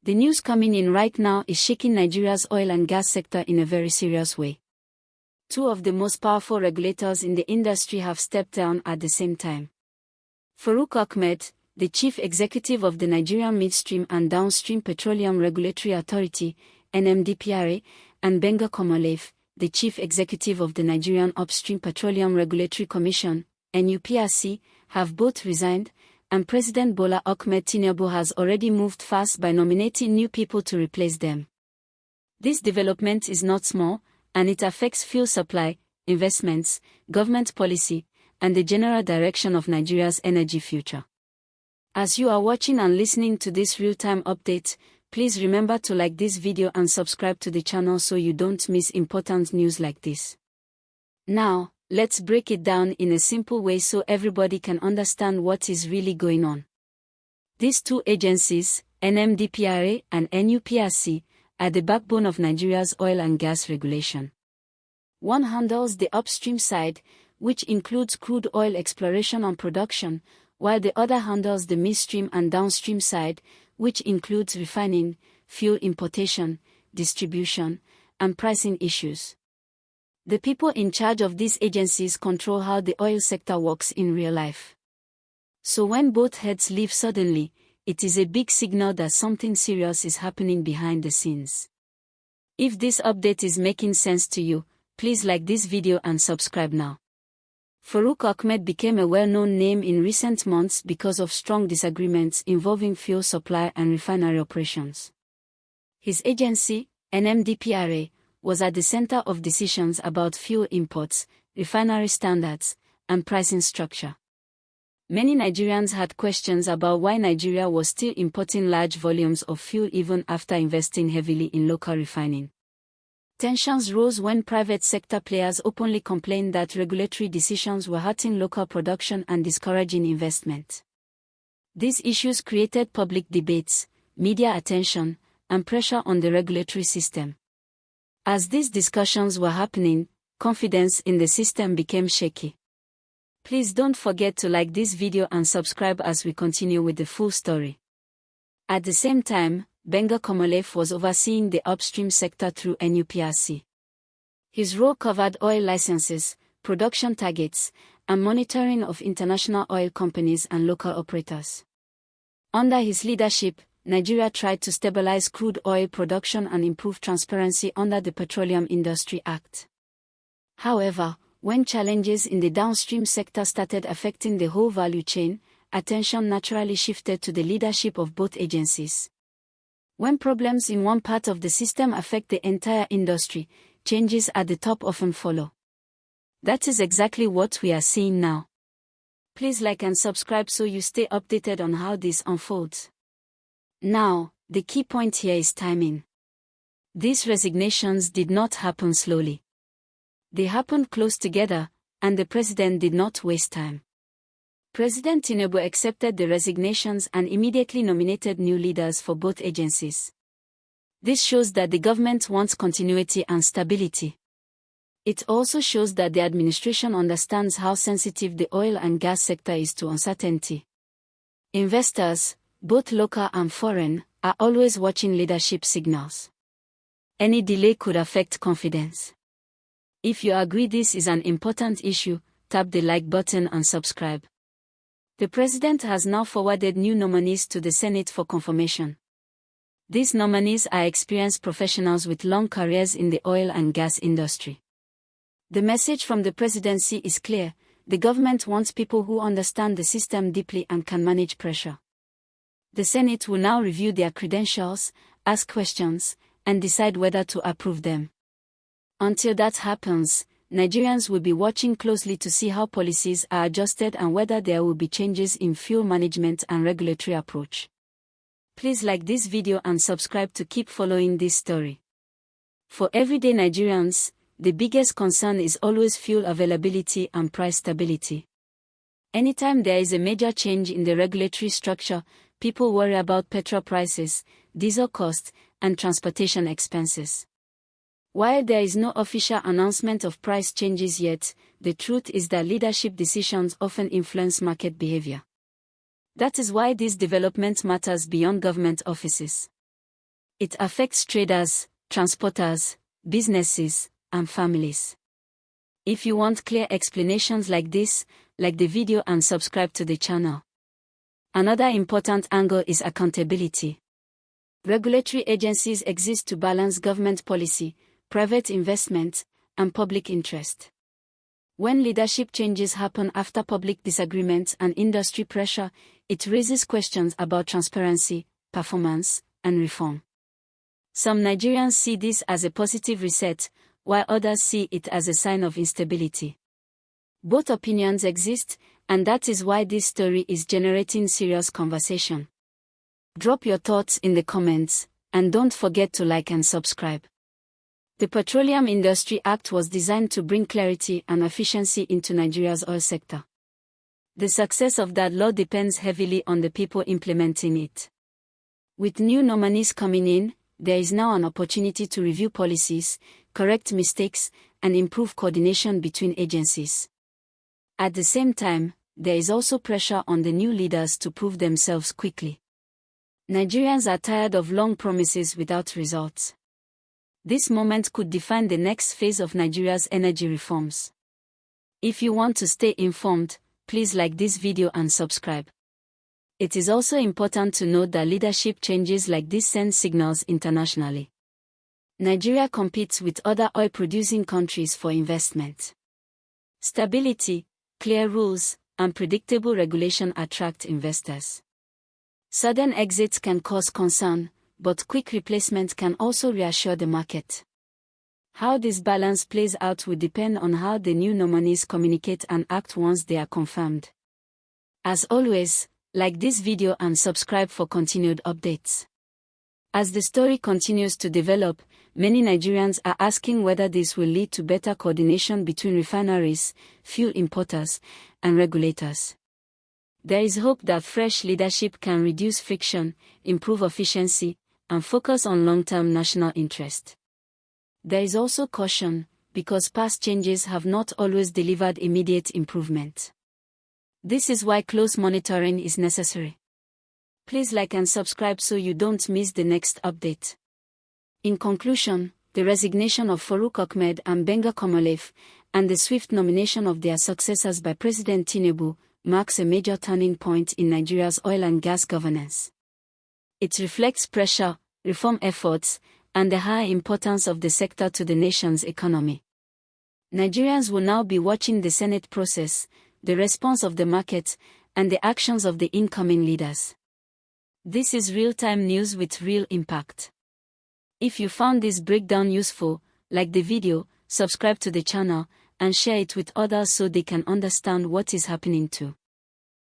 The news coming in right now is shaking Nigeria's oil and gas sector in a very serious way. Two of the most powerful regulators in the industry have stepped down at the same time. Farouk Ahmed, the chief executive of the Nigerian Midstream and Downstream Petroleum Regulatory Authority, NMDPRA, and Benga Komolafe, the chief executive of the Nigerian Upstream Petroleum Regulatory Commission, NUPRC, have both resigned, and President Bola Ahmed Tinubu has already moved fast by nominating new people to replace them. This development is not small, and it affects fuel supply, investments, government policy, and the general direction of Nigeria's energy future. As you are watching and listening to this real-time update, please remember to like this video and subscribe to the channel so you don't miss important news like this. Now, let's break it down in a simple way so everybody can understand what is really going on. These two agencies, NMDPRA and NUPRC, are the backbone of Nigeria's oil and gas regulation. One handles the upstream side, which includes crude oil exploration and production, while the other handles the midstream and downstream side, which includes refining, fuel importation, distribution, and pricing issues. The people in charge of these agencies control how the oil sector works in real life. So when both heads leave suddenly, it is a big signal that something serious is happening behind the scenes. If this update is making sense to you, please like this video and subscribe now. Farouk Ahmed became a well-known name in recent months because of strong disagreements involving fuel supply and refinery operations. His agency, NMDPRA, was at the center of decisions about fuel imports, refinery standards, and pricing structure. Many Nigerians had questions about why Nigeria was still importing large volumes of fuel even after investing heavily in local refining. Tensions rose when private sector players openly complained that regulatory decisions were hurting local production and discouraging investment. These issues created public debates, media attention, and pressure on the regulatory system. As these discussions were happening, confidence in the system became shaky. Please don't forget to like this video and subscribe as we continue with the full story. At the same time, Benga Komolafe was overseeing the upstream sector through NUPRC. His role covered oil licenses, production targets, and monitoring of international oil companies and local operators. Under his leadership, Nigeria tried to stabilize crude oil production and improve transparency under the Petroleum Industry Act. However, when challenges in the downstream sector started affecting the whole value chain, attention naturally shifted to the leadership of both agencies. When problems in one part of the system affect the entire industry, changes at the top often follow. That is exactly what we are seeing now. Please like and subscribe so you stay updated on how this unfolds. Now, the key point here is timing. These resignations did not happen slowly. They happened close together, and the president did not waste time. President Tinubu accepted the resignations and immediately nominated new leaders for both agencies. This shows that the government wants continuity and stability. It also shows that the administration understands how sensitive the oil and gas sector is to uncertainty. Investors, both local and foreign, are always watching leadership signals. Any delay could affect confidence. If you agree this is an important issue, tap the like button and subscribe. The president has now forwarded new nominees to the Senate for confirmation. These nominees are experienced professionals with long careers in the oil and gas industry. The message from the presidency is clear: the government wants people who understand the system deeply and can manage pressure. The Senate will now review their credentials, ask questions, and decide whether to approve them. Until that happens, Nigerians will be watching closely to see how policies are adjusted and whether there will be changes in fuel management and regulatory approach. Please like this video and subscribe to keep following this story. For everyday Nigerians, the biggest concern is always fuel availability and price stability. Anytime there is a major change in the regulatory structure, people worry about petrol prices, diesel costs, and transportation expenses. While there is no official announcement of price changes yet, the truth is that leadership decisions often influence market behavior. That is why this development matters beyond government offices. It affects traders, transporters, businesses, and families. If you want clear explanations like this, like the video and subscribe to the channel. Another important angle is accountability. Regulatory agencies exist to balance government policy, private investment, and public interest. When leadership changes happen after public disagreement and industry pressure, it raises questions about transparency, performance, and reform. Some Nigerians see this as a positive reset, while others see it as a sign of instability. Both opinions exist, and that is why this story is generating serious conversation. Drop your thoughts in the comments, and don't forget to like and subscribe. The Petroleum Industry Act was designed to bring clarity and efficiency into Nigeria's oil sector. The success of that law depends heavily on the people implementing it. With new nominees coming in, there is now an opportunity to review policies, correct mistakes, and improve coordination between agencies. At the same time, there is also pressure on the new leaders to prove themselves quickly. Nigerians are tired of long promises without results. This moment could define the next phase of Nigeria's energy reforms. If you want to stay informed, please like this video and subscribe. It is also important to note that leadership changes like this send signals internationally. Nigeria competes with other oil-producing countries for investment. Stability, clear rules, and predictable regulation attract investors. Sudden exits can cause concern, but quick replacement can also reassure the market. How this balance plays out will depend on how the new nominees communicate and act once they are confirmed. As always, like this video and subscribe for continued updates. As the story continues to develop, many Nigerians are asking whether this will lead to better coordination between refineries, fuel importers, and regulators. There is hope that fresh leadership can reduce friction, improve efficiency, and focus on long-term national interest. There is also caution, because past changes have not always delivered immediate improvement. This is why close monitoring is necessary. Please like and subscribe so you don't miss the next update. In conclusion, the resignation of Farouk Ahmed and Komolafe, and the swift nomination of their successors by President Tinubu, marks a major turning point in Nigeria's oil and gas governance. It reflects pressure, reform efforts, and the high importance of the sector to the nation's economy. Nigerians will now be watching the Senate process, the response of the market, and the actions of the incoming leaders. This is real-time news with real impact. If you found this breakdown useful, like the video, subscribe to the channel, and share it with others so they can understand what is happening too.